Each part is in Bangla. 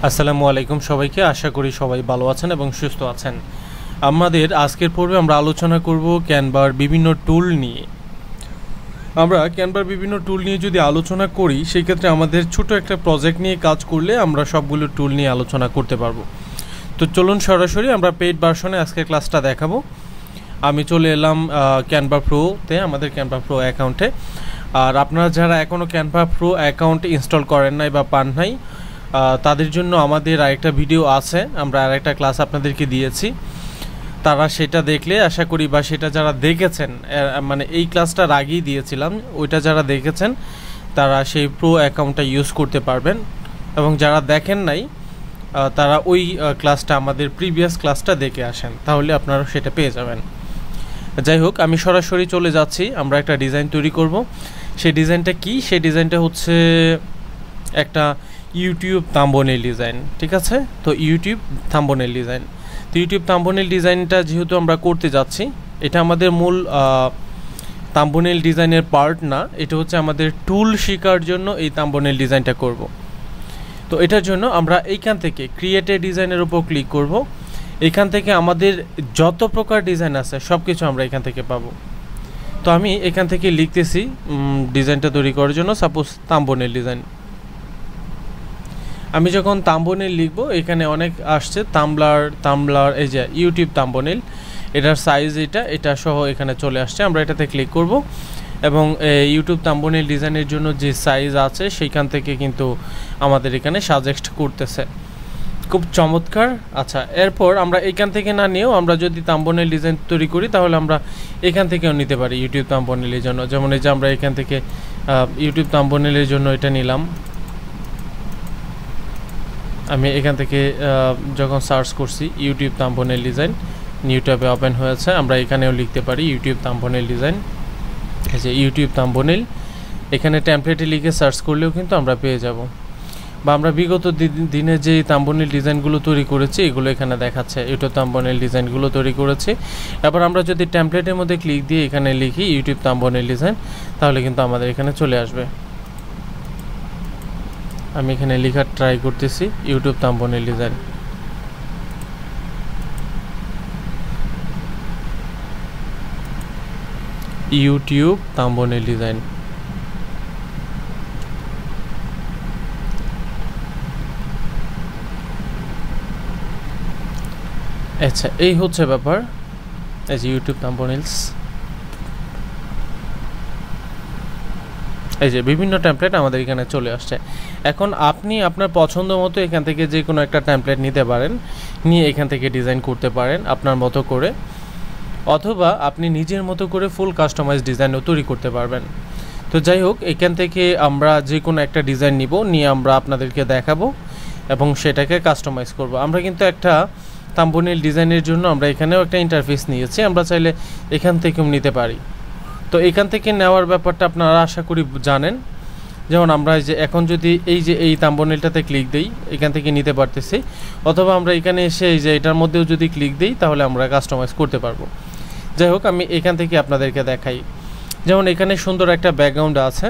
আসসালামু আলাইকুম সবাইকে। আশা করি সবাই ভালো আছেন এবং সুস্থ আছেন। আমাদের আজকের পর্বে আমরা আলোচনা করব ক্যানভার বিভিন্ন টুল নিয়ে। আমরা ক্যানভার বিভিন্ন টুল নিয়ে যদি আলোচনা করি সেই ক্ষেত্রে আমাদের ছোট একটা প্রজেক্ট নিয়ে কাজ করলে আমরা সবগুলো টুল নিয়ে আলোচনা করতে পারবো। তো চলুন সরাসরি আমরা পেইড ভার্সনে আজকের ক্লাসটা দেখাবো। আমি চলে এলাম ক্যানভা প্রোতে, আমাদের ক্যানভা প্রো অ্যাকাউন্টে। আর আপনারা যারা এখনও ক্যানভা প্রো অ্যাকাউন্ট ইনস্টল করেন নাই বা পান নাই তাদের জন্য আমাদের আরেকটা ভিডিও আছে, আমরা আরেকটা ক্লাস আপনাদেরকে দিয়েছি। তারা সেটা দেখলে আশা করি, বা সেটা যারা দেখেছেন, মানে এই ক্লাসটার আগেই দিয়েছিলাম, ওইটা যারা দেখেছেন তারা সেই প্রো অ্যাকাউন্টটা ইউজ করতে পারবেন। এবং যারা দেখেন নাই তারা ওই ক্লাসটা, আমাদের প্রিভিয়াস ক্লাসটা দেখে আসেন, তাহলে আপনারা সেটা পেয়ে যাবেন। যাই হোক, আমি সরাসরি চলে যাচ্ছি। আমরা একটা ডিজাইন তৈরি করব। সেই ডিজাইনটা কি? সেই ডিজাইনটা হচ্ছে একটা ইউটিউব থাম্বনেল ডিজাইন, ঠিক আছে? তো ইউটিউব থাম্বনেল ডিজাইন, তো ইউটিউব থাম্বনেল ডিজাইনটা যেহেতু আমরা করতে যাচ্ছি, এটা আমাদের মূল থাম্বনেল ডিজাইনের পার্ট না, এটা হচ্ছে আমাদের টুল শেখার জন্য এই থাম্বনেল ডিজাইনটা করব। তো এটার জন্য আমরা এইখান থেকে ক্রিয়েট এ ডিজাইনের উপর ক্লিক করব। এখান থেকে আমাদের যত প্রকার ডিজাইন আছে সব কিছু আমরা এখান থেকে পাবো। তো আমি এখান থেকে লিখতেছি ডিজাইনটা তৈরি করার জন্য, সাপোজ থাম্বনেল ডিজাইন। আমি যখন থাম্বনেল লিখবো, এখানে অনেক আসছে, থাম্বলার, এই যে ইউটিউব থাম্বনেল, এটার সাইজ এটা সহ এখানে চলে আসছে। আমরা এটাতে ক্লিক করব এবং ইউটিউব থাম্বনেল ডিজাইনের জন্য যে সাইজ আছে সেইখান থেকে কিন্তু আমাদের এখানে সাজেস্ট করতেছে। খুব চমৎকার। আচ্ছা, এরপর আমরা এখান থেকে না নিয়েও আমরা যদি থাম্বনেল ডিজাইন তৈরি করি তাহলে আমরা এখান থেকেও নিতে পারি ইউটিউব থাম্বনেলের জন্য। যেমন এই যে আমরা এখান থেকে ইউটিউব থাম্বনেলের জন্য এটা নিলাম। আমি এখান থেকে যখন সার্চ করছি ইউটিউব থাম্বনেল ডিজাইন, নিউ ট্যাবে ওপেন হয়েছে। আমরা এখানেও লিখতে পারি ইউটিউব থাম্বনেল ডিজাইন। এই যে ইউটিউব থাম্বনেল, এখানে টেমপ্লেটে লিখে সার্চ করলেও কিন্তু আমরা পেয়ে যাব। বা আমরা বিগত দিনে যে থাম্বনেল ডিজাইনগুলো তৈরি করেছি এগুলো এখানে দেখাচ্ছে, ইউটিউব থাম্বনেল ডিজাইনগুলো তৈরি করেছি। এবার আমরা যদি টেমপ্লেটের মধ্যে ক্লিক দিয়ে এখানে লিখি ইউটিউব থাম্বনেল ডিজাইন, তাহলে কিন্তু আমাদের এখানে চলে আসবে। আমি এখানে লেখার ট্রাই করতেছি YouTube thumbnail design. YouTube thumbnail design, আচ্ছা এই হচ্ছে ব্যাপার। এই যে ইউটিউব থাম্বনেলস, এই যে বিভিন্ন টেমপ্লেট আমাদের এখানে চলে আসছে। এখন আপনি আপনার পছন্দ মতো এখান থেকে যে কোনো একটা টেমপ্লেট নিতে পারেন, নিয়ে এখান থেকে ডিজাইন করতে পারেন আপনার মতো করে, অথবা আপনি নিজের মতো করে ফুল কাস্টমাইজ ডিজাইনও তৈরি করতে পারবেন। তো যাই হোক, এখান থেকে আমরা যে কোনো একটা ডিজাইন নিব, নিয়ে আমরা আপনাদেরকে দেখাবো এবং সেটাকে কাস্টমাইজ করব। আমরা কিন্তু একটা থাম্বনেল ডিজাইনের জন্য আমরা এখানেও একটা ইন্টারফেস নিয়েছি, আমরা চাইলে এখান থেকেও নিতে পারি। তো এখান থেকে নেওয়ার ব্যাপারটা আপনারা আশা করি জানেন। যেমন আমরা যে এখন যদি এই থাম্বনেলটাতে ক্লিক দিই, এখান থেকে নিতে পারতেছি, অথবা আমরা এখানে এসে এই যে এটার মধ্যেও যদি ক্লিক দিই তাহলে আমরা কাস্টমাইজ করতে পারবো। যাই হোক, আমি এখান থেকে আপনাদেরকে দেখাই। যেমন এখানে সুন্দর একটা ব্যাকগ্রাউন্ড আছে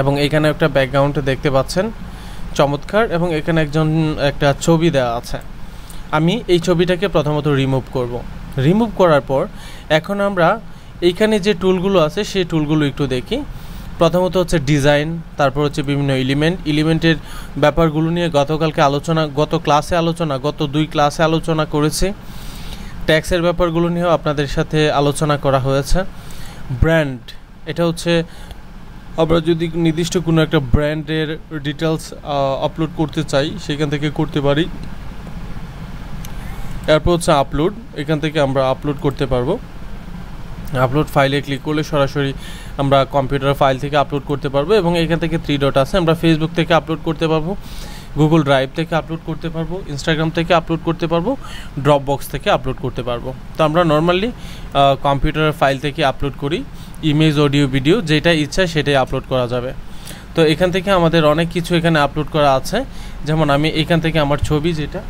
এবং এখানে একটা ব্যাকগ্রাউন্ড দেখতে পাচ্ছেন, চমৎকার। এবং এখানে একটা ছবি দেওয়া আছে। আমি এই ছবিটাকে প্রথমত রিমুভ করব। রিমুভ করার পর এখন আমরা এইখানে যে টুলগুলো আছে সেই টুলগুলো একটু দেখি। প্রথমত হচ্ছে ডিজাইন, তারপর হচ্ছে বিভিন্ন এলিমেন্টের ব্যাপারগুলো নিয়ে গত দুই ক্লাসে আলোচনা করেছি। ট্যাক্সের ব্যাপারগুলো নিয়েও আপনাদের সাথে আলোচনা করা হয়েছে। ব্র্যান্ড, এটা হচ্ছে আমরা যদি নির্দিষ্ট কোনো একটা ব্র্যান্ডের ডিটেলস আপলোড করতে চাই সেখান থেকে করতে পারি। এরপর হচ্ছে আপলোড, এখান থেকে আমরা আপলোড করতে পারবো। আপলোড ফাইলে ক্লিক করলে সরাসরি আমরা কম্পিউটার ফাইল থেকে আপলোড করতে পারবো। এবং এখান থেকে 3 ডট আছে, আমরা ফেসবুক থেকে আপলোড করতে পারবো, গুগল ড্রাইভ থেকে আপলোড করতে পারবো, ইনস্টাগ্রাম থেকে আপলোড করতে পারবো, ড্রপবক্স থেকে আপলোড করতে পারবো। তো আমরা নর্মালি কম্পিউটার ফাইল থেকে আপলোড করি, ইমেজ, অডিও, ভিডিও, যেটা ইচ্ছা সেটাই আপলোড করা যাবে। তো এখান থেকে আমাদের অনেক কিছু এখানে আপলোড করা আছে। যেমন আমি এখান থেকে আমার ছবি সেটা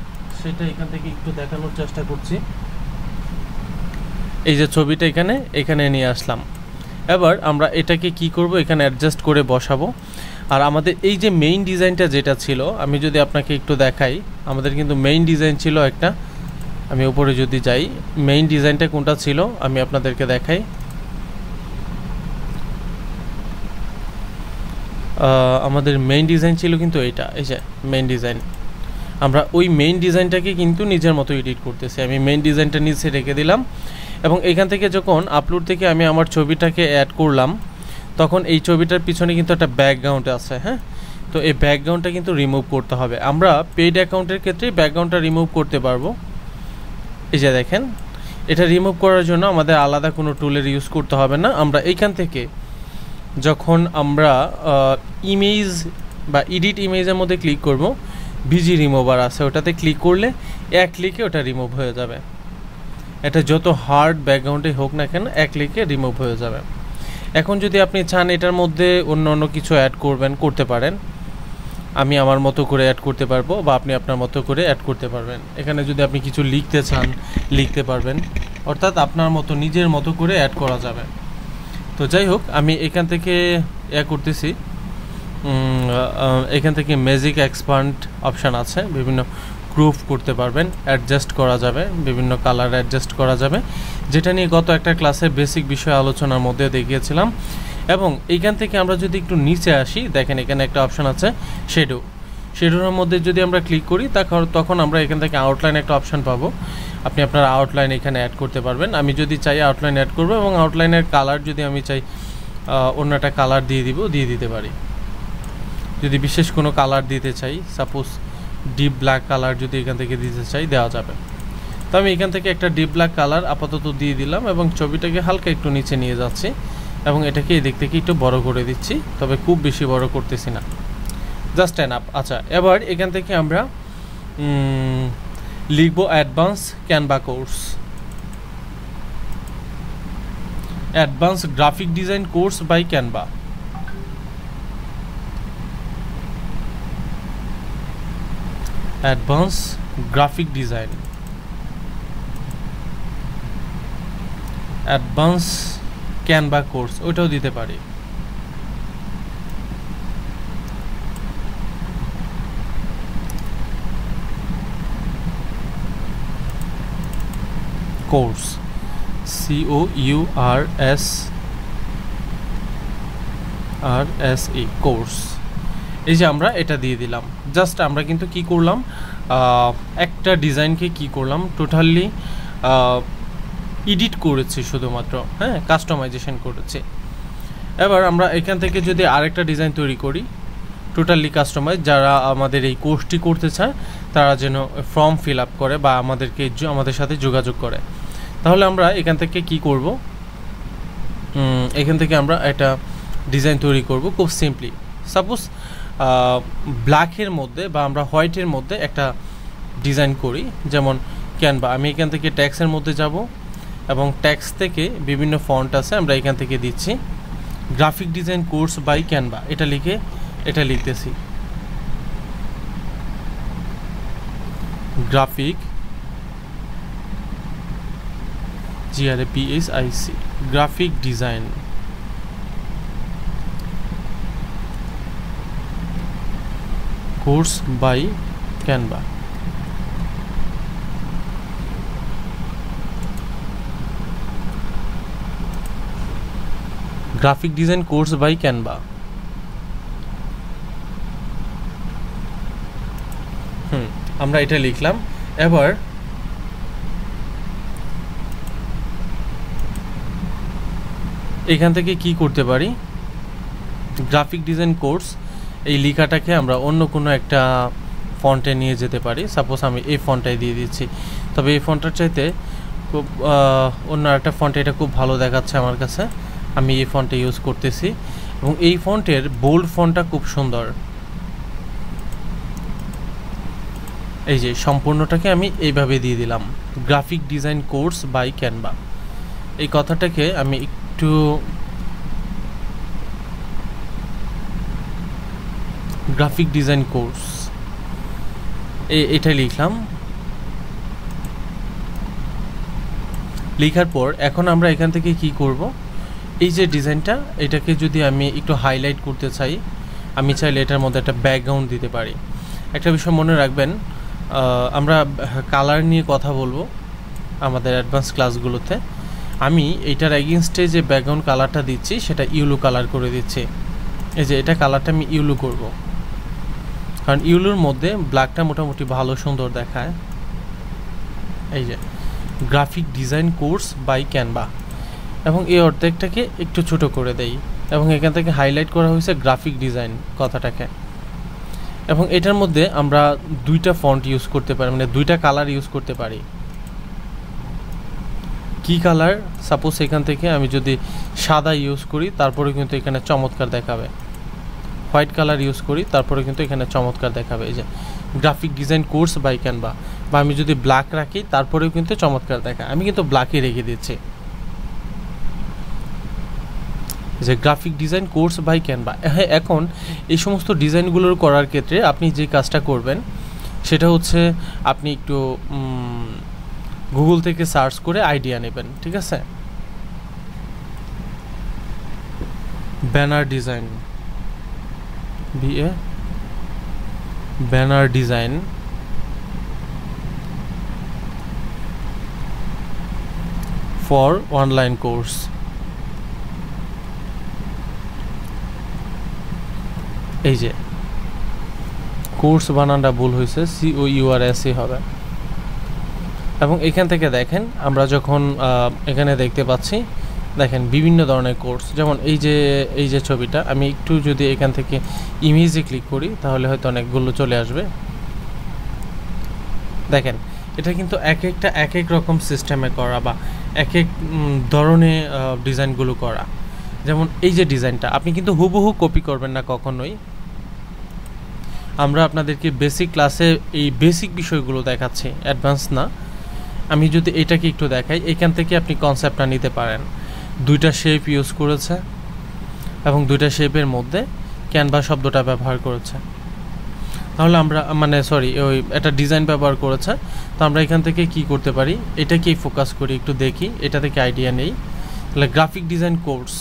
এখান থেকে একটু দেখানোর চেষ্টা করছি। এই যে ছবিটা এখানে নিয়ে আসলাম। এবার আমরা এটাকে কি করব, এখানে অ্যাডজাস্ট করে বসাবো। আর আমাদের এই যে মেইন ডিজাইনটা যেটা ছিল, আমি যদি আপনাকে একটু দেখাই, আমাদের কিন্তু মেইন ডিজাইন ছিল একটা। আমি উপরে যদি যাই, মেইন ডিজাইনটা কোনটা ছিল আমি আপনাদেরকে দেখাই। আমাদের মেইন ডিজাইন ছিল কিন্তু এইটা, এই যে মেইন ডিজাইন। আমরা ওই মেইন ডিজাইনটাকে কিন্তু নিজের মতো এডিট করতেছি। আমি মেইন ডিজাইনটা নিচে রেখে দিলাম এবং এখান থেকে যখন আপলোড থেকে আমি আমার ছবিটাকে অ্যাড করলাম, তখন এই ছবিটার পিছনে কিন্তু একটা ব্যাকগ্রাউন্ড আছে। হ্যাঁ, তো এই ব্যাকগ্রাউন্ডটা কিন্তু রিমুভ করতে হবে। আমরা পেইড অ্যাকাউন্টের ক্ষেত্রে ব্যাকগ্রাউন্ডটা রিমুভ করতে পারবো। এই যে দেখেন, এটা রিমুভ করার জন্য আমাদের আলাদা কোনো টুলের ইউজ করতে হবে না। আমরা এইখান থেকে যখন আমরা ইমেজ বা এডিট ইমেজের মধ্যে ক্লিক করব, ভিজি রিমুভার আছে, ওটাতে ক্লিক করলে এক ক্লিকে ওটা রিমুভ হয়ে যাবে। এটা যত হার্ড ব্যাকগ্রাউন্ডে হোক না কেন, এক ক্লিকে রিমুভ হয়ে যাবে। এখন যদি আপনি চান এটার মধ্যে অন্য অন্য কিছু অ্যাড করবেন, করতে পারেন। আমি আমার মতো করে অ্যাড করতে পারবো বা আপনি আপনার মতো করে অ্যাড করতে পারবেন। এখানে যদি আপনি কিছু লিখতে চান, লিখতে পারবেন, অর্থাৎ আপনার মতো নিজের মতো করে অ্যাড করা যাবে। তো যাই হোক, আমি এখান থেকে করতেছি, এখান থেকে ম্যাজিক এক্সপান্ড অপশান আছে, বিভিন্ন গ্রুপ করতে পারবেন, অ্যাডজাস্ট করা যাবে, বিভিন্ন কালার অ্যাডজাস্ট করা যাবে, যেটা নিয়ে গত একটা ক্লাসে বেসিক বিষয় আলোচনার মধ্যে দেখিয়েছিলাম। এবং এইখান থেকে আমরা যদি একটু নিচে আসি, দেখেন এখানে একটা অপশান আছে শেডো। শেডোর মধ্যে যদি আমরা ক্লিক করি, তখন আমরা এখান থেকে আউটলাইন একটা অপশান পাবো। আপনি আপনার আউটলাইন এখানে অ্যাড করতে পারবেন। আমি যদি চাই আউটলাইন অ্যাড করবো, এবং আউটলাইনের কালার যদি আমি চাই অন্য একটা কালার দিয়ে দিতে পারি। যদি বিশেষ কোনো কালার দিতে চাই, সাপোজ ডিপ ব্ল্যাক কালার যদি এখান থেকে দিতে চাই, দেওয়া যাবে। তো আমি এখান থেকে একটা ডিপ ব্ল্যাক কালার আপাতত দিয়ে দিলাম এবং ছবিটাকে হালকা একটু নিচে নিয়ে যাচ্ছি এবং এটাকে এই দিক থেকে একটু বড় করে দিচ্ছি, তবে খুব বেশি বড় করতেছি না, জাস্ট এনাফ। আচ্ছা, এবার এখান থেকে আমরা লিখব advance Canva course, advance graphic design course by Canva. Advance graphic design, advance Canva course, ওইটাও দিতে পারি। Course, COURSE, course. এই যে আমরা এটা দিয়ে দিলাম। জাস্ট আমরা কিন্তু কি করলাম, একটা ডিজাইনকে কি করলাম, টোটালি এডিট করেছি শুধুমাত্র, হ্যাঁ, কাস্টমাইজেশন করেছি। এবার আমরা এখান থেকে যদি আরেকটা ডিজাইন তৈরি করি, টোটালি কাস্টমাইজ, যারা আমাদের এই কোর্সটি করতে চায় তারা যেন ফর্ম ফিল আপ করে বা আমাদের সাথে যোগাযোগ করে, তাহলে আমরা এখান থেকে কি করব, এখান থেকে আমরা একটা ডিজাইন তৈরি করব খুব সিম্পলি। সাপোজ ব্ল্যাকের মধ্যে বা আমরা হোয়াইটের মধ্যে একটা ডিজাইন করি, যেমন ক্যানভা। আমি এখান থেকে ট্যাক্সের মধ্যে যাব এবং ট্যাক্স থেকে বিভিন্ন ফন্ট আছে, আমরা এখান থেকে দিচ্ছি graphic design course by Canva, এটা লিখতেছি graphic GRAPHIC, graphic design course by Canva. Graphic design course by Canva. আমরা এটা লিখলাম। এবার এখান থেকে কি করতে পারি, গ্রাফিক ডিজাইন কোর্স এই লেখাটাকে আমরা অন্য কোনো একটা ফন্টে নিয়ে যেতে পারি। সাপোজ আমি এই ফন্টটাই দিয়ে দিচ্ছি, তবে এই ফন্টটার চাইতে খুব অন্য একটা ফন্টে এটা খুব ভালো দেখাচ্ছে আমার কাছে, আমি এই ফন্টে ইউজ করতেছি এবং এই ফন্টের বোল্ড ফন্টটা খুব সুন্দর। এই যে সম্পূর্ণটাকে আমি এইভাবে দিয়ে দিলাম, graphic design course by Canva. এই কথাটাকে আমি একটু গ্রাফিক ডিজাইন কোর্স এটা লিখলাম। লেখার পর এখন আমরা এখান থেকে কি করব, এই যে ডিজাইনটা, এটাকে যদি আমি একটু হাইলাইট করতে চাই আমি চাইলে এটার মধ্যে একটা ব্যাকগ্রাউন্ড দিতে পারি। একটা বিষয় মনে রাখবেন, আমরা কালার নিয়ে কথা বলবো আমাদের অ্যাডভান্স ক্লাসগুলোতে। আমি এইটার এগেনস্টে যে ব্যাকগ্রাউন্ড কালারটা দিচ্ছি সেটা ইউলো কালার করে দিচ্ছি। এই যে এটা কালারটা আমি ইউলো করব, কারণ ইউলোর মধ্যে ব্ল্যাকটা মোটামুটি ভালো সুন্দর দেখায়। এই যে graphic design course by Canva, এবং এই অর্ধেকটাকে একটু ছোট করে দেই, এবং এখান থেকে হাইলাইট করা হয়েছে গ্রাফিক ডিজাইন কথাটাকে। এবং এটার মধ্যে আমরা দুইটা ফন্ট ইউজ করতে পারি, মানে দুইটা কালার ইউজ করতে পারি। কি কালার? সাপোজ এখান থেকে আমি যদি সাদা ইউজ করি তারপরে কিন্তু এখানে চমৎকার দেখাবে, হোয়াইট কালার ইউজ করি তারপরে কিন্তু এখানে চমৎকার দেখাবে। এই যে graphic design course by Canva, বা আমি যদি ব্ল্যাক রাখি তারপরেও কিন্তু চমৎকার দেখায়। আমি কিন্তু ব্ল্যাকই রেখে দিচ্ছি। যে graphic design course by Canva. হ্যাঁ, এখন এই সমস্ত ডিজাইনগুলোর করার ক্ষেত্রে আপনি যে কাজটা করবেন সেটা হচ্ছে আপনি একটু গুগল থেকে সার্চ করে আইডিয়া নেবেন, ঠিক আছে? Banner design, banner design for online course. এই যে কোর্স বানানটা ভুল হয়েছে, COURS হবে। এবং এখান থেকে দেখেন আমরা যখন এখানে দেখতে পাচ্ছি, দেখেন বিভিন্ন ধরনের কোর্স, যেমন এই যে ছবিটা আমি একটু যদি এখান থেকে ইমেজে ক্লিক করি তাহলে হয়তো অনেকগুলো চলে আসবে। দেখেন এটা কিন্তু এক এক রকম সিস্টেমে করা, বা এক ধরনের ডিজাইনগুলো করা। যেমন এই যে ডিজাইনটা আপনি কিন্তু হুবহু কপি করবেন না কখনোই। আমরা আপনাদেরকে বেসিক ক্লাসে এই বেসিক বিষয়গুলো দেখাচ্ছি, অ্যাডভান্স না। আমি যদি এটাকে একটু দেখাই, এখান থেকে আপনি কনসেপ্টটা নিতে পারেন। দুইটা শেপ ইউজ করেছে, এবং দুইটা শেপের মধ্যে ক্যানভা শব্দটা ব্যবহার করেছে। তাহলে আমরা ওই একটা ডিজাইন ব্যবহার করেছে। তো আমরা এখান থেকে কি করতে পারি, এটাকেই ফোকাস করি, একটু দেখি, এটা থেকে আইডিয়া নেই। তাহলে graphic design course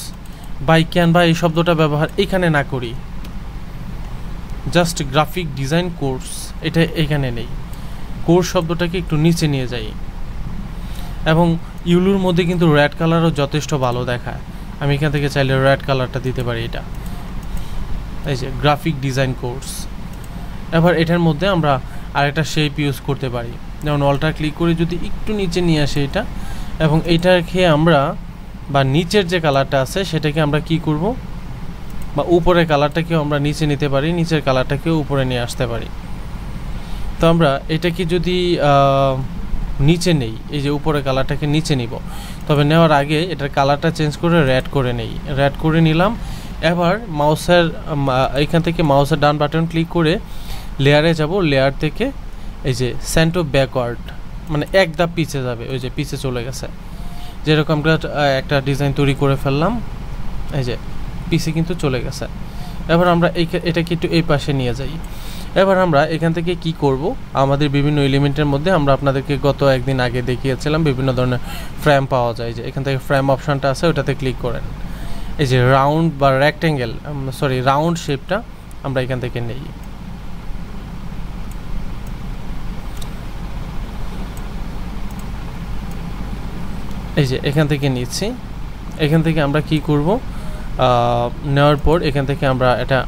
by Canva এই শব্দটা ব্যবহার এখানে না করি, জাস্ট গ্রাফিক ডিজাইন কোর্স এটা এখানে নেই, কোর্স শব্দটাকে একটু নিচে নিয়ে যাই। এবং ইউলুর মধ্যে কিন্তু রেড কালারও যথেষ্ট ভালো দেখায়। আমি এখান থেকে চাইলে রেড কালারটা দিতে পারি। এটা এই যে গ্রাফিক ডিজাইন কোর্স। এবার এটার মধ্যে আমরা আরেকটা শেপ ইউজ করতে পারি, যেমন অলটা ক্লিক করে যদি একটু নিচে নিয়ে আসে এটা, এবং এইটাকে আমরা বা নিচের যে কালারটা আছে সেটাকে আমরা কি করব, বা উপরের কালারটাকেও আমরা নিচে নিতে পারি, নিচের কালারটাকেও উপরে নিয়ে আসতে পারি। তো আমরা এটাকে যদি নিচে নেই, এই যে উপরের কালারটাকে নিচে নিব, তবে নেওয়ার আগে এটার কালারটা চেঞ্জ করে রেড করে নেই। রেড করে নিলাম। এবার মাউসের এখান থেকে মাউসের ডান বাটন ক্লিক করে লেয়ারে যাব, লেয়ার থেকে এই যে সেন্ড টু ব্যাকওয়ার্ড, মানে এক ধাপ পিছে যাবে, ওই যে পিছে চলে গেছে। যেরকম আমরা একটা ডিজাইন তৈরি করে ফেললাম, এই যে পিছে কিন্তু চলে গেছে। এবার আমরা এটাকে একটু এই পাশে নিয়ে যাই। এবার আমরা এখান থেকে কি করব, আমাদের বিভিন্ন এলিমেন্টের মধ্যে আমরা আপনাদেরকে গত একদিন আগে দেখিয়েছিলাম বিভিন্ন ধরনের ফ্রেম পাওয়া যায়। যে এখান থেকে ফ্রেম অপশানটা আছে, ওটাতে ক্লিক করেন। এই যে রাউন্ড বা রেক্টেঙ্গেল, রাউন্ড শেপটা আমরা এখান থেকে নেই। এই যে এখান থেকে নিচ্ছি। এখান থেকে আমরা কি করব, নেওয়ার পর এখান থেকে আমরা এটা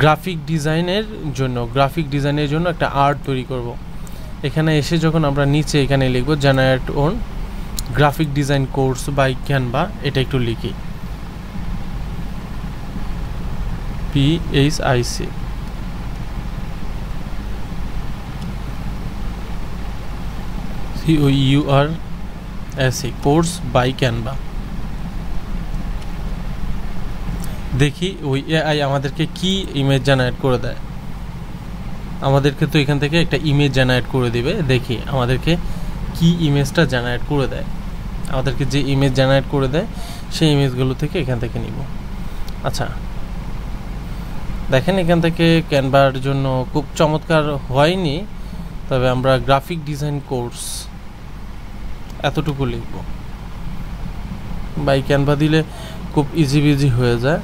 গ্রাফিক ডিজাইনের জন্য একটা আর্ট তৈরি করব। এখানে এসে যখন আমরা নিচে এখানে লিখব generate own graphic design course by Canva, এটা একটু লিখি PHIC, COURS course by Canva. দেখি ওই এআই আমাদেরকে কি ইমেজ জেনারেট করে দেয়। আমাদেরকে তো এখান থেকে একটা ইমেজ জেনারেট করে দিবে। দেখি আমাদেরকে কি ইমেজটা জেনারেট করে দেয়। আমাদেরকে যে ইমেজ জেনারেট করে দেয় সেই ইমেজগুলো থেকে এখান থেকে নিব। আচ্ছা, দেখেন এখান থেকে ক্যানভার জন্য খুব চমৎকার হয়নি, তবে আমরা গ্রাফিক ডিজাইন কোর্স এতটুকু লিখব। বাই ক্যানভা দিলে খুব ইজি হয়ে যায়।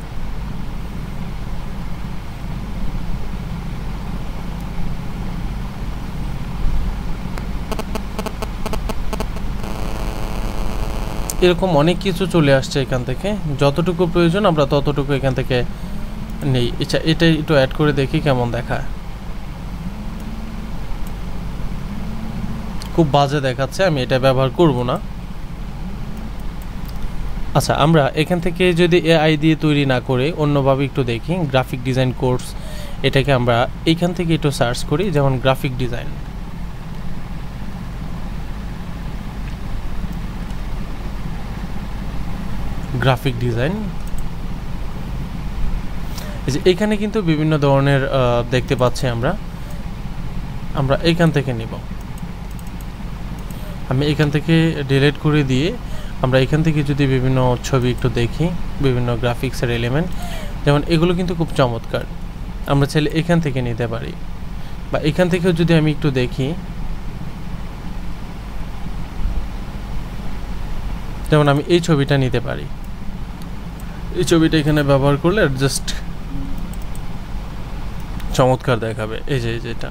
এরকম অনেক কিছু চলে আসছে এখান থেকে, যতটুকু প্রয়োজন আমরা ততটুকু এখান থেকে নেই। আচ্ছা, এটা একটু অ্যাড করে দেখি কেমন দেখায়। খুব বাজে দেখাচ্ছে, আমি এটা ব্যবহার করব না। আচ্ছা, আমরা এখান থেকে যদি এআই দিয়ে তৈরি না করে অন্যভাবে একটু দেখি, গ্রাফিক ডিজাইন কোর্স, এটাকে আমরা এইখান থেকে একটু সার্চ করি, যেমন গ্রাফিক ডিজাইন। গ্রাফিক ডিজাইন এখানে কিন্তু বিভিন্ন ধরনের দেখতে পাচ্ছি আমরা এখান থেকে নিব। আমি এখান থেকে ডিলিট করে দিয়ে আমরা এখান থেকে যদি বিভিন্ন ছবি একটু দেখি, বিভিন্ন গ্রাফিক্সের এলিমেন্ট, যেমন এগুলো কিন্তু খুব চমৎকার, আমরা চাইলে এখান থেকে নিতে পারি। বা এখান থেকেও যদি আমি একটু দেখি, যেমন আমি এই ছবিটা নিতে পারি, এই ছবিটা এখানে ব্যবহার করলে জাস্ট চমৎকার দেখাবে। এই যে এটা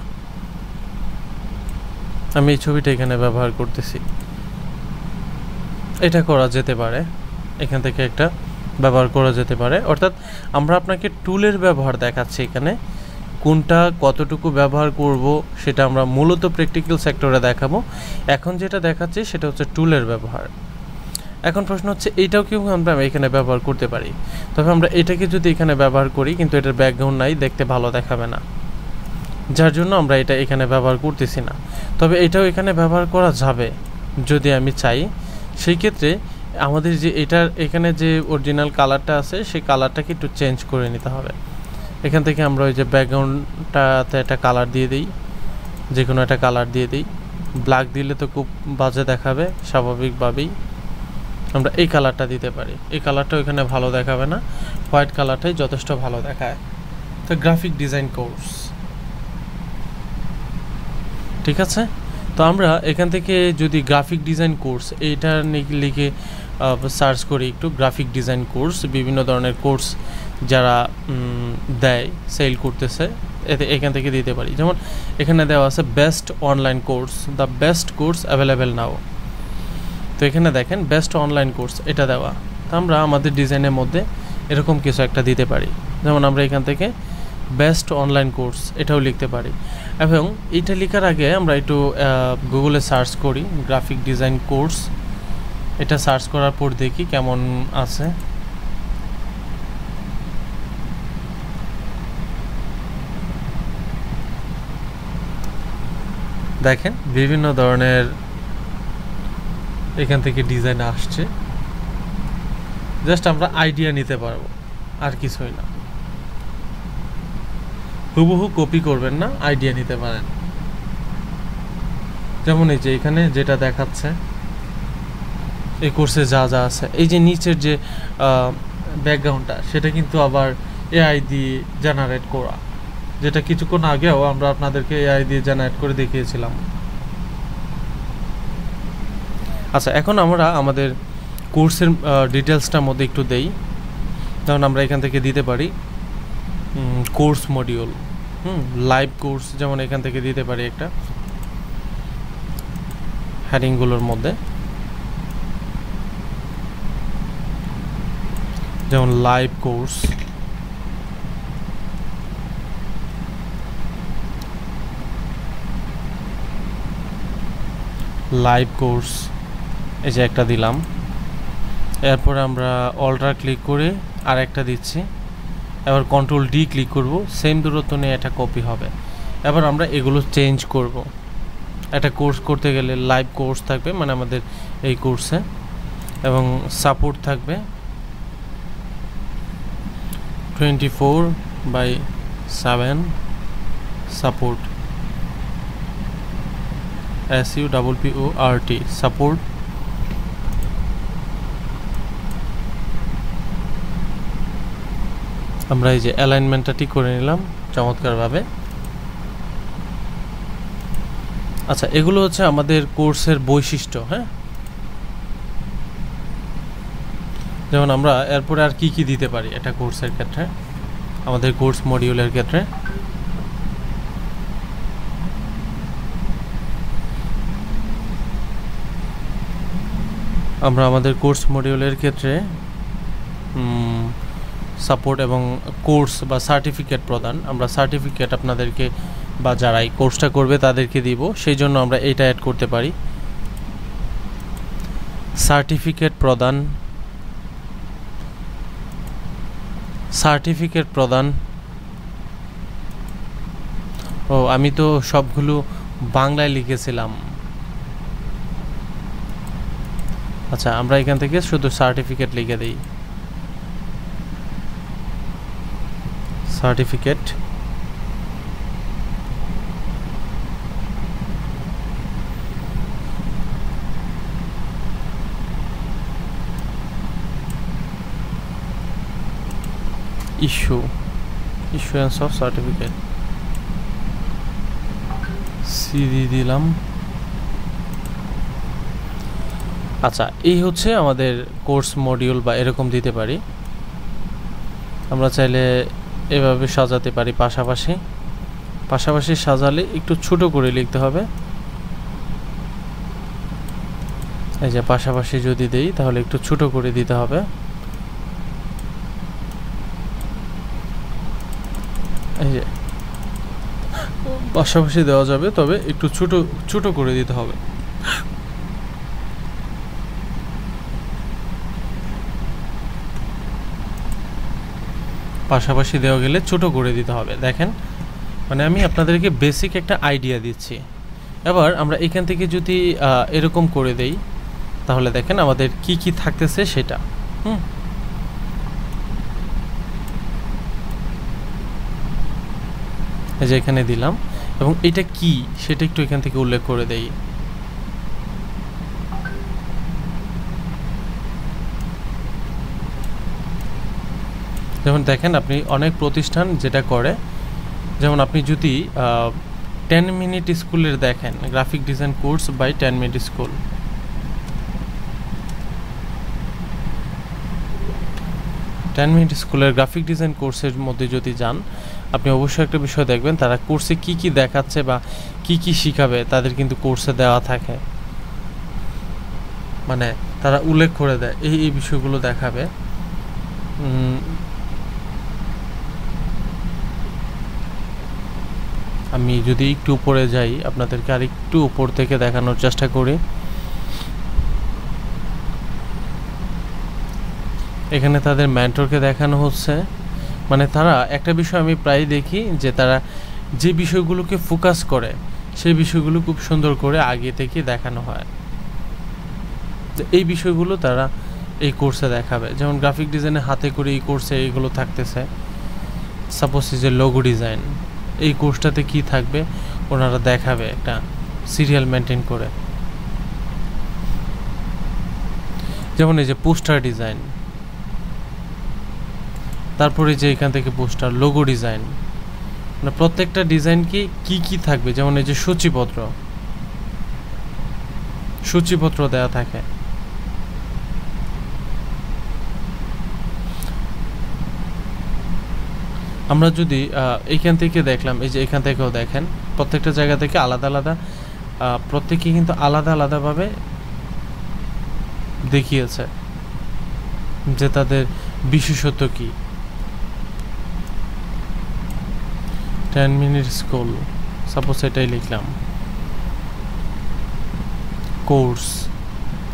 আমি এই ছবিটা এখানে ব্যবহার করতেছি, এটা করা যেতে পারে, এখান থেকে একটা ব্যবহার করা যেতে পারে। অর্থাৎ আমরা আপনাকে টুলের ব্যবহার দেখাচ্ছি, এখানে কোনটা কতটুকু ব্যবহার করব সেটা আমরা মূলত প্র্যাকটিক্যাল সেক্টরে দেখাবো। এখন যেটা দেখাচ্ছি সেটা হচ্ছে টুলের ব্যবহার। এখন প্রশ্ন হচ্ছে এইটাও কি আমরা এখানে ব্যবহার করতে পারি? তবে আমরা এটাকে যদি এখানে ব্যবহার করি, কিন্তু এটার ব্যাকগ্রাউন্ড নাই, দেখতে ভালো দেখাবে না, যার জন্য আমরা এটা এখানে ব্যবহার করতেছি না। তবে এটাও এখানে ব্যবহার করা যাবে যদি আমি চাই। সেই ক্ষেত্রে আমাদের যে এটার এখানে যে অরিজিনাল কালারটা আছে, সেই কালারটাকে একটু চেঞ্জ করে নিতে হবে। এখান থেকে আমরা ওই যে ব্যাকগ্রাউন্ডটাতে একটা কালার দিয়ে দিই, যে কোনো একটা কালার দিয়ে দিই। ব্ল্যাক দিলে তো খুব বাজে দেখাবে, স্বাভাবিকভাবেই আমরা এই কালারটা দিতে পারি। এই কালারটা এখানে ভালো দেখাবে না, হোয়াইট কালারটাই যথেষ্ট ভালো দেখায়। তো গ্রাফিক ডিজাইন কোর্স, ঠিক আছে। তো আমরা এখান থেকে যদি গ্রাফিক ডিজাইন কোর্স এইটা লিখে সার্চ করি একটু, গ্রাফিক ডিজাইন কোর্স, বিভিন্ন ধরনের কোর্স যারা দেয়, সেল করতেছে, এতে এখান থেকে দিতে পারি। যেমন এখানে দেওয়া আছে best online course, the best course available নাও। তো এখানে দেখেন বেস্ট অনলাইন কোর্স এটা দেওয়া। তো আমরা আমাদের ডিজাইনের মধ্যে এরকম কিছু একটা দিতে পারি। যেমন আমরা এখান থেকে বেস্ট অনলাইন কোর্স এটাও লিখতে পারি। এবং এটা লেখার আগে আমরা একটু গুগলে সার্চ করি গ্রাফিক ডিজাইন কোর্স। এটা সার্চ করার পর দেখি কেমন আছে। দেখেন বিভিন্ন ধরনের এখান থেকে ডিজাইন আসছে, জাস্ট আমরা আইডিয়া নিতে পারবো, আর কিছুই না। হুবহু কপি করবেন না, আইডিয়া নিতে পারেন। যেমন এই যে এখানে যেটা দেখাচ্ছে এই কোর্সে যা যা আছে, এই যে নিচের যে ব্যাকগ্রাউন্ডটা, সেটা কিন্তু আবার এআই দিয়ে জেনারেট করা, যেটা কিছুক্ষণ আগেও আমরা আপনাদেরকে এআই দিয়ে জেনারেট করে দেখিয়েছিলাম। আচ্ছা, এখন আমরা আমাদের কোর্সের ডিটেলসটার মধ্যে একটু দেই। যেমন আমরা এখান থেকে দিতে পারি কোর্স মডিউল, লাইভ কোর্স, যেমন এখান থেকে দিতে পারি একটা হেডিংগুলোর মধ্যে, যেমন লাইভ কোর্স। লাইভ কোর্স এই যে একটা দিলাম, এরপর আমরা অল্টার ক্লিক করে আর একটা দিচ্ছি, এবার কন্ট্রোল ডি ক্লিক করব, সেম দূরত্ব নিয়ে এটা কপি হবে। এবার আমরা এগুলো চেঞ্জ করব। একটা কোর্স করতে গেলে লাইভ কোর্স থাকবে, মানে আমাদের এই কোর্সে, এবং সাপোর্ট থাকবে 24/7 সাপোর্ট, SUPPORT সাপোর্ট। আমরা এই যে অ্যালাইনমেন্টটা ঠিক করে নিলাম চমৎকারভাবে। আচ্ছা, এগুলো হচ্ছে আমাদের কোর্সের বৈশিষ্ট্য। হ্যাঁ, যেমন আমরা এরপরে আর কি কি দিতে পারি এটা কোর্সের ক্ষেত্রে, আমাদের কোর্স মডিউলের ক্ষেত্রে। আমরা আমাদের কোর্স মডিউলের ক্ষেত্রে সাপোর্ট এবং কোর্স বা সার্টিফিকেট প্রদান, আমরা সার্টিফিকেট আপনাদেরকে বা যারা এই কোর্সটা করবে তাদেরকে দিব, সেই জন্য আমরা এটা অ্যাড করতে পারি। সার্টিফিকেট প্রদান। ও আমি তো সবগুলো বাংলায় লিখেছিলাম। আচ্ছা, আমরা এখান থেকে শুধু সার্টিফিকেট লিখে দিই। Certificate issuance of certificate C দিয়ে দিলাম। আচ্ছা, এই হচ্ছে আমাদের কোর্স মডিউল, বা এরকম দিতে পারি। আমরা চাইলে এভাবে সাজাতে পারি। পাশাপাশি সাজালে একটু ছোট করে লিখতে হবে। এই যে পাশাপাশি যদি দেই তাহলে একটু ছোট করে দিতে হবে। এই যে পাশাপাশি দেওয়া যাবে, তবে একটু ছোট করে দিতে হবে। পাশাপাশি দেওয়া গেলে ছোট করে দিতে হবে। দেখেন, মানে আমি আপনাদেরকে বেসিক একটা আইডিয়া দিচ্ছি। এবার আমরা এখান থেকে যদি এরকম করে দেই তাহলে দেখেন আমাদের কি কি থাকতেছে সেটা। এই যে এখানে দিলাম, এবং এটা কি সেটা একটু এখান থেকে উল্লেখ করে দেই। যেমন দেখেন, আপনি অনেক প্রতিষ্ঠান যেটা করে, যেমন আপনি যদি 10 মিনিট স্কুলের দেখেন, graphic design course by 10 minute school, স্কুলের গ্রাফিক ডিজাইন কোর্সের মধ্যে যদি যান, আপনি অবশ্যই একটা বিষয় দেখবেন, তারা কোর্সে কি কি দেখাচ্ছে বা কি কি শিখাবে তাদের কিন্তু কোর্সে দেওয়া থাকে। মানে তারা উল্লেখ করে দেয় এই বিষয়গুলো দেখাবে। আমি যদি একটু উপরে যাই, আপনাদেরকে আর একটু উপর থেকে দেখানোর চেষ্টা করি। এখানে তাদের মেন্টরকে দেখানো হচ্ছে। মানে তারা একটা বিষয় আমি প্রায় দেখি যে তারা যে বিষয়গুলোকে ফোকাস করে সেই বিষয়গুলো খুব সুন্দর করে আগে থেকে দেখানো হয়। এই বিষয়গুলো তারা এই কোর্সে দেখাবে। যেমন গ্রাফিক ডিজাইনে হাতে করে এই কোর্সে এইগুলো থাকতেছে। সাপোজ যে লোগো ডিজাইন, এই কোর্সটাতে কি থাকবে ওনারা দেখাবে একটা সিরিয়াল মেনটেন করে। যেমন এই যে পোস্টার ডিজাইন, তারপরে যে এখান থেকে পোস্টার, লোগো ডিজাইন, মানে প্রত্যেকটা ডিজাইন কি কি থাকবে। যেমন এই যে সূচিপত্র দেওয়া থাকে। আমরা যদি এইখান থেকে দেখলাম, এই যে এখান থেকেও দেখেন, প্রত্যেকটা জায়গা থেকে আলাদা আলাদা, প্রত্যেকে কিন্তু আলাদা আলাদাভাবে দেখিয়েছে যে তাদের বিশেষত্ব কি। 10 মিনিট স্কুল, সাপোজ এটাই লিখলাম। কোর্স,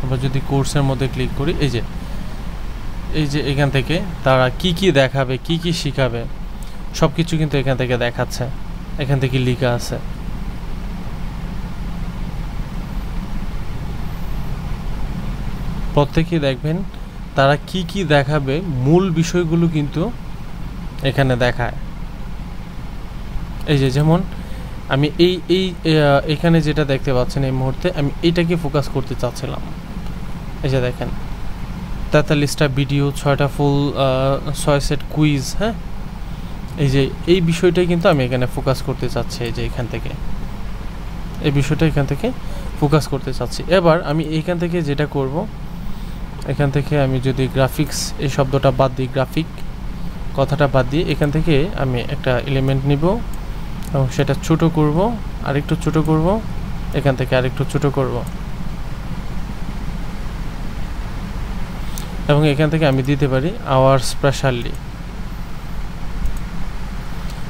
আমরা যদি কোর্সের মধ্যে ক্লিক করি, এই যে এখান থেকে তারা কি কি দেখাবে, কি কি শিখাবে, সব কিছু কিন্তু এখান থেকে দেখাচ্ছে, এখান থেকে লেখা আছে। প্রত্যেকেই দেখবেন তারা কি কি দেখাবে, মূল বিষয়গুলো কিন্তু এখানে দেখায়। এই যে যেমন আমি এখানে যেটা দেখতে পাচ্ছেন এই মুহূর্তে, আমি এইটাকে ফোকাস করতে চাচ্ছিলাম। এই যে দেখেন 43টা ভিডিও, 6টা ফুল, 6 সেট কুইজ। হ্যাঁ, এই বিষয়টাই কিন্তু আমি এখানে ফোকাস করতে চাচ্ছি। এই যে এখান থেকে এই বিষয়টা এখান থেকে ফোকাস করতে চাচ্ছি। এবার আমি এইখান থেকে যেটা করব, এখান থেকে আমি যদি গ্রাফিক্স এই শব্দটা বাদ দিই, গ্রাফিক কথাটা বাদ দিয়ে এখান থেকে আমি একটা এলিমেন্ট নিব এবং সেটা ছোট করব, আরেকটু ছোট করব, এখান থেকে আরেকটু ছোট করব। এবং এখান থেকে আমি দিতে পারি আওয়ার স্পেশালি,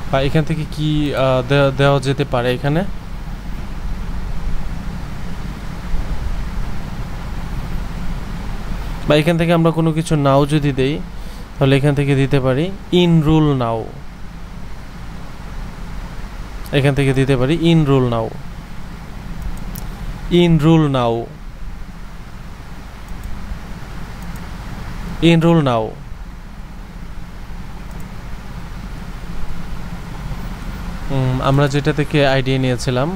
বা এখান থেকে কি দেওয়া যেতে পারে এখানে, বা এখান থেকে আমরা কোনো কিছু নাও যদি দেই তাহলে এখান থেকে দিতে পারি ইনরোল নাও, এখান থেকে দিতে পারি ইনরোল নাও, ইনরোল নাও, ইনরোল নাও। আমরা যেটা থেকে আইডিয়া নিয়েছিলাম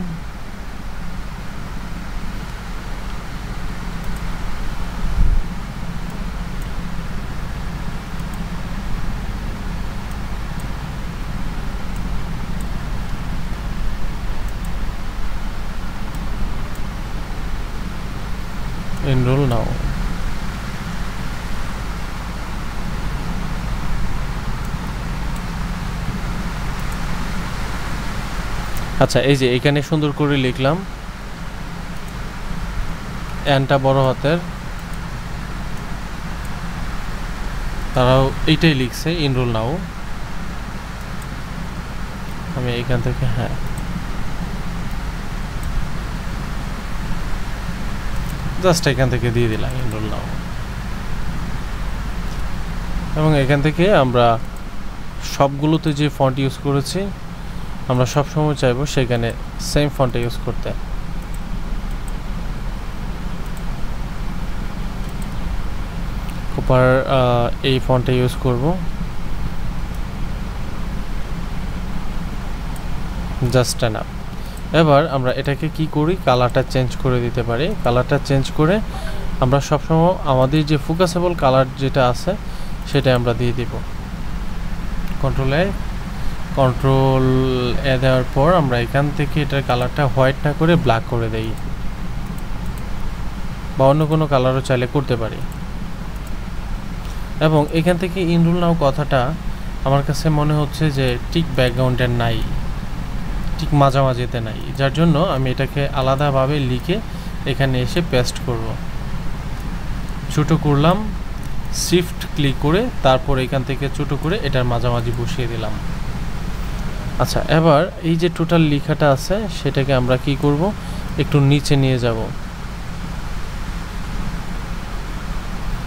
enroll now। আচ্ছা, এই যে এখানে সুন্দর করে লিখলাম, এনটা বড় হাতের, তারাও এইটাই লিখছে enroll now। আমি এখান থেকে জাস্ট এখান থেকে দিয়ে দিলাম enroll now, এবং এখান থেকে আমরা সবগুলোতে যে ফন্ট ইউজ করেছি আমরা সবসময় চাইবো সেখানে সেম ফন্টে ইউজ করতে। কুপার এই ফন্টে ইউজ করব, জাস্ট এনাফ। এবার আমরা এটাকে কি করি, কালারটা চেঞ্জ করে দিতে পারি। কালারটা চেঞ্জ করে আমরা সবসময় আমাদের যে ফোকাসেবল কালার যেটা আছে সেটা আমরা দিয়ে দিব। কন্ট্রোল এ দেওয়ার পর আমরা এখান থেকে এটার কালারটা হোয়াইট না করে ব্ল্যাক করে দেই, বা অন্য কোনো কালারও চাইলে করতে পারি। এবং এখান থেকে enroll now কথাটা আমার কাছে মনে হচ্ছে যে ঠিক ব্যাকগ্রাউন্ডের নাই, ঠিক মাঝামাঝিতে নাই, যার জন্য আমি এটাকে আলাদাভাবে লিখে এখানে এসে পেস্ট করব। ছোট করলাম, শিফট ক্লিক করে তারপর এখান থেকে ছোট করে এটার মাঝামাঝি বসিয়ে দিলাম। আচ্ছা, এবার এই যে টোটাল লেখাটা আছে সেটাকে আমরা কি করব, একটু নিচে নিয়ে যাব,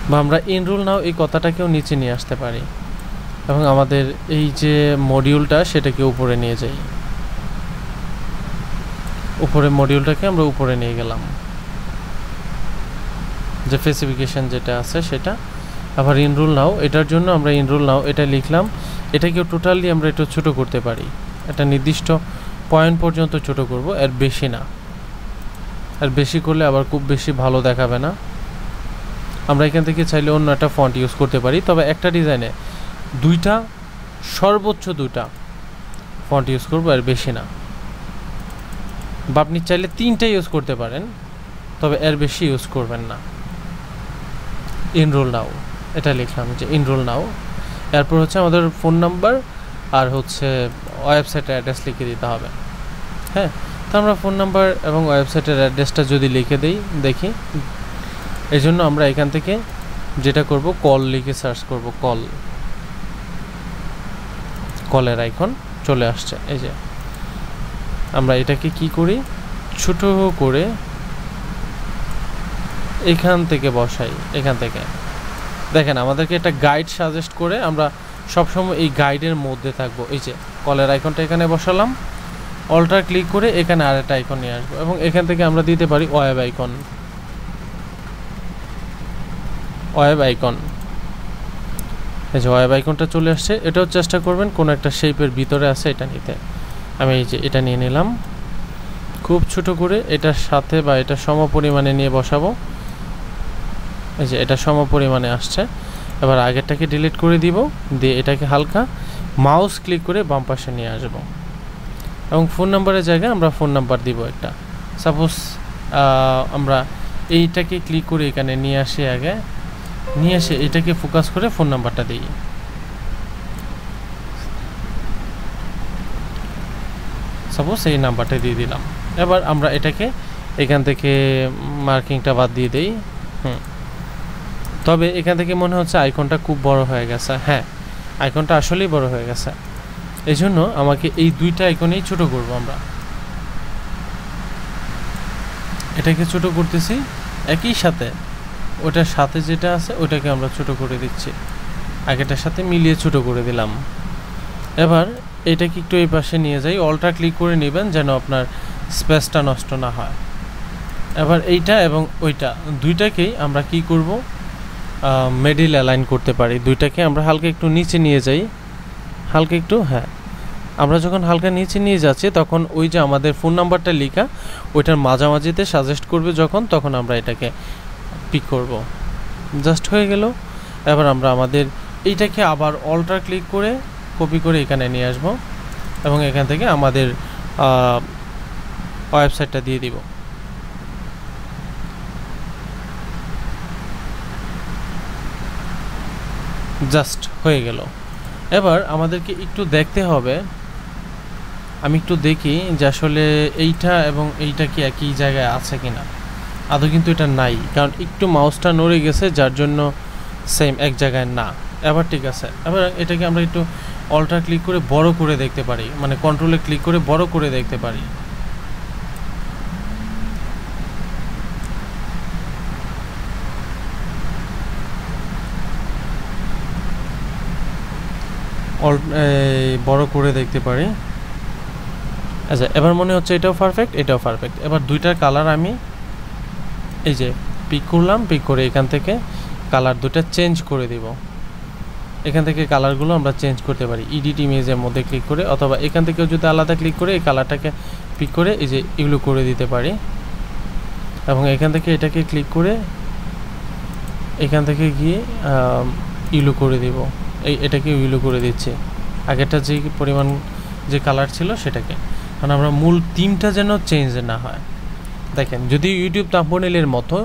বা আমরা enroll now এই কথাটাকেও নিচে নিয়ে আসতে পারি, এবং আমাদের এই যে মডিউলটা সেটাকে উপরে নিয়ে যাই। উপরে মডিউলটাকে আমরা উপরে নিয়ে গেলাম, যে স্পেসিফিকেশন যেটা আছে সেটা। আবার enroll now, এটার জন্য আমরা enroll now এটা লিখলাম, এটাকেও টোটালি আমরা একটু ছোট করতে পারি, একটা নির্দিষ্ট পয়েন্ট পর্যন্ত ছোট করব, এর বেশি না। আর বেশি করলে আবার খুব বেশি ভালো দেখাবে না। আমরা এখান থেকে চাইলে অন্য একটা ফন্ট ইউজ করতে পারি, তবে একটা ডিজাইনে সর্বোচ্চ দুইটা ফন্ট ইউজ করব, এর বেশি না। বা আপনি চাইলে 3টা ইউজ করতে পারেন, তবে এর বেশি ইউজ করবেন না। enroll now এটা লিখলাম, যে enroll now। এরপর হচ্ছে আমাদের ফোন নাম্বার আর হচ্ছে ওয়েবসাইটের অ্যাড্রেস লিখে দিতে হবে। হ্যাঁ, তো আমরা ফোন নাম্বার এবং ওয়েবসাইটের অ্যাড্রেসটা যদি লিখে দেই, দেখি এই জন্য আমরা এখান থেকে যেটা করব, কল লিখে সার্চ করব, কলের আইকন চলে আসছে। এই যে আমরা এটাকে কি করি, ছোট করে এখান থেকে বসাই। এখান থেকে দেখেন আমাদেরকে একটা গাইড সাজেস্ট করে আমরা সবসময় এই গাইডের মধ্যে থাকবো। এই যে কলের আইকনটা এখানে বসালাম, অল্টার ক্লিক করে এখানে আরেকটা আইকন নিয়ে আসবো, এবং এখান থেকে আমরা দিতে পারি ওয়েব আইকন। এই যে ওয়েব আইকনটা চলে আসছে। এটাও চেষ্টা করবেন কোনো একটা শেপের ভিতরে আছে এটা নিতে। আমি এই যে এটা নিয়ে নিলাম, খুব ছোট করে এটার সাথে বা এটা সম পরিমাণে নিয়ে বসাবো। এই যে এটা সম পরিমাণে আসছে। এবার আগেরটাকে ডিলিট করে দিব, দিয়ে এটাকে হালকা মাউস ক্লিক করে বাম পাশে নিয়ে আসব, এবং ফোন নাম্বারের জায়গায় আমরা ফোন নাম্বার দিব একটা। সাপোজ আমরা এইটাকে ক্লিক করে এখানে নিয়ে আসি, আগে নিয়ে এসে এটাকে ফোকাস করে ফোন নাম্বারটা দিই। সাপোজ এই নাম্বারটা দিয়ে দিলাম। এবার আমরা এটাকে এখান থেকে মার্কিংটা বাদ দিয়ে দেই। তবে এখান থেকে মনে হচ্ছে আইকনটা খুব বড় হয়ে গেছে। হ্যাঁ, আইকনটা আসলেই বড় হয়ে গেছে। এই জন্য আমাকে এই দুইটা আইকনেই ছোট করব আমরা। এটাকে ছোট করতেছি, একই সাথে ওটার সাথে যেটা আছে ওটাকে আমরা ছোট করে দিচ্ছি, আগেটার সাথে মিলিয়ে ছোট করে দিলাম। এবার এটাকে একটু এই পাশে নিয়ে যাই, অলটা ক্লিক করে নেবেন যেন আপনার স্পেসটা নষ্ট না হয়। এবার এইটা এবং ওইটা দুইটাকেই আমরা কি করব, মিডল অ্যালাইন করতে পারি। দুইটাকে আমরা হালকা একটু নিচে নিয়ে যাই, হালকা একটু, হ্যাঁ। আমরা যখন হালকা নিচে নিয়ে যাচ্ছি তখন ওই যে আমাদের ফোন নাম্বারটা লেখা ওইটার মাঝামাঝিতে সাজেস্ট করবে যখন, তখন আমরা এটাকে পিক করব। জাস্ট হয়ে গেল। এবার আমরা আমাদের এইটাকে আবার অলটা ক্লিক করে কপি করে এখানে নিয়ে আসব এবং এখান থেকে আমাদের ওয়েবসাইটটা দিয়ে দিব। জাস্ট হয়ে গেল। এবার আমাদেরকে একটু দেখতে হবে, আমি একটু দেখি যে আসলে এইটা এবং এইটা কি একই জায়গায় আছে কিনা। আদৌ কিন্তু এটা নাই, কারণ একটু মাউসটা নড়ে গেছে যার জন্য সেম এক জায়গায় না। এবার ঠিক আছে। এবার এটাকে আমরা একটু অলটা ক্লিক করে বড় করে দেখতে পারি, মানে কন্ট্রোলে ক্লিক করে বড় করে দেখতে পারি। বড় করে দেখতে পারি। আচ্ছা, এবার মনে হচ্ছে এটাও পারফেক্ট, এটাও পারফেক্ট। এবার দুইটার কালার আমি এই যে পিক করলাম, পিক করে এখান থেকে কালার দুটো চেঞ্জ করে দিব। এখান থেকে কালারগুলো আমরা চেঞ্জ করতে পারি এডিট ইমেজের মধ্যে ক্লিক করে, অথবা এখান থেকেও যদি আলাদা ক্লিক করে এই কালারটাকে পিক করে এই যে এগুলো করে দিতে পারি। এবং এখান থেকে এটাকে ক্লিক করে এখান থেকে গিয়ে ইউলো করে দিব, এটাকে ইউলো করে দিচ্ছি, আগেরটা যে পরিমাণ যে কালার ছিল সেটাকে, কারণ আমরা মূল থিমটা যেন চেঞ্জ না হয়। দেখেন, যদি ইউটিউব থাম্বনেইলের মতো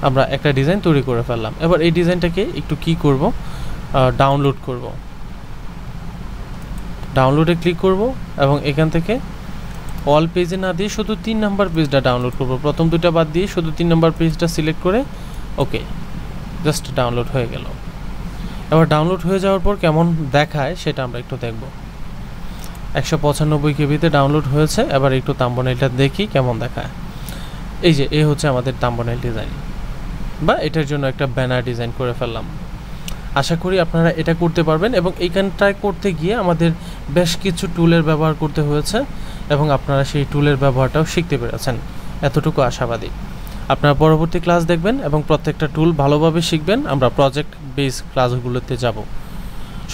আমরা একটা ডিজাইন তৈরি করে ফেললাম। এবার এই ডিজাইনটাকে একটু কি করব, ডাউনলোড করব। ডাউনলোডে ক্লিক করব এবং এখান থেকে অল পেজে না দিয়ে শুধু 3 নম্বর পেজটা ডাউনলোড করব। প্রথম দুটো বাদ দিয়ে শুধু 3 নম্বর পেজটা সিলেক্ট করে ওকে, জাস্ট ডাউনলোড হয়ে গেল। এবার ডাউনলোড হয়ে যাওয়ার পর কেমন দেখায় সেটা আমরা একটু দেখব। 195 কেবিতে ডাউনলোড হয়েছে। এবার একটু থাম্বনেইলটা দেখি কেমন দেখায়। এই যে এই হচ্ছে আমাদের থাম্বনেইল ডিজাইন, বা এটার জন্য একটা ব্যানার ডিজাইন করে ফেললাম। আশা করি আপনারা এটা করতে পারবেন এবং এইখানটায় করতে গিয়ে আমাদের বেশ কিছু টুলের ব্যবহার করতে হয়েছে এবং আপনারা সেই টুলের ব্যবহারটাও শিখতে পেরেছেন, এতটুকু আশাবাদী। আপনারা পরবর্তী ক্লাস দেখবেন এবং প্রত্যেকটা টুল ভালোভাবে শিখবেন। আমরা প্রজেক্ট বেস ক্লাসগুলোতে যাব।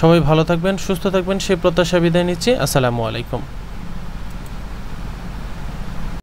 সবাই ভালো থাকবেন, সুস্থ থাকবেন, সেই প্রত্যাশা বিদায় নিচ্ছি। আসসালামু আলাইকুম।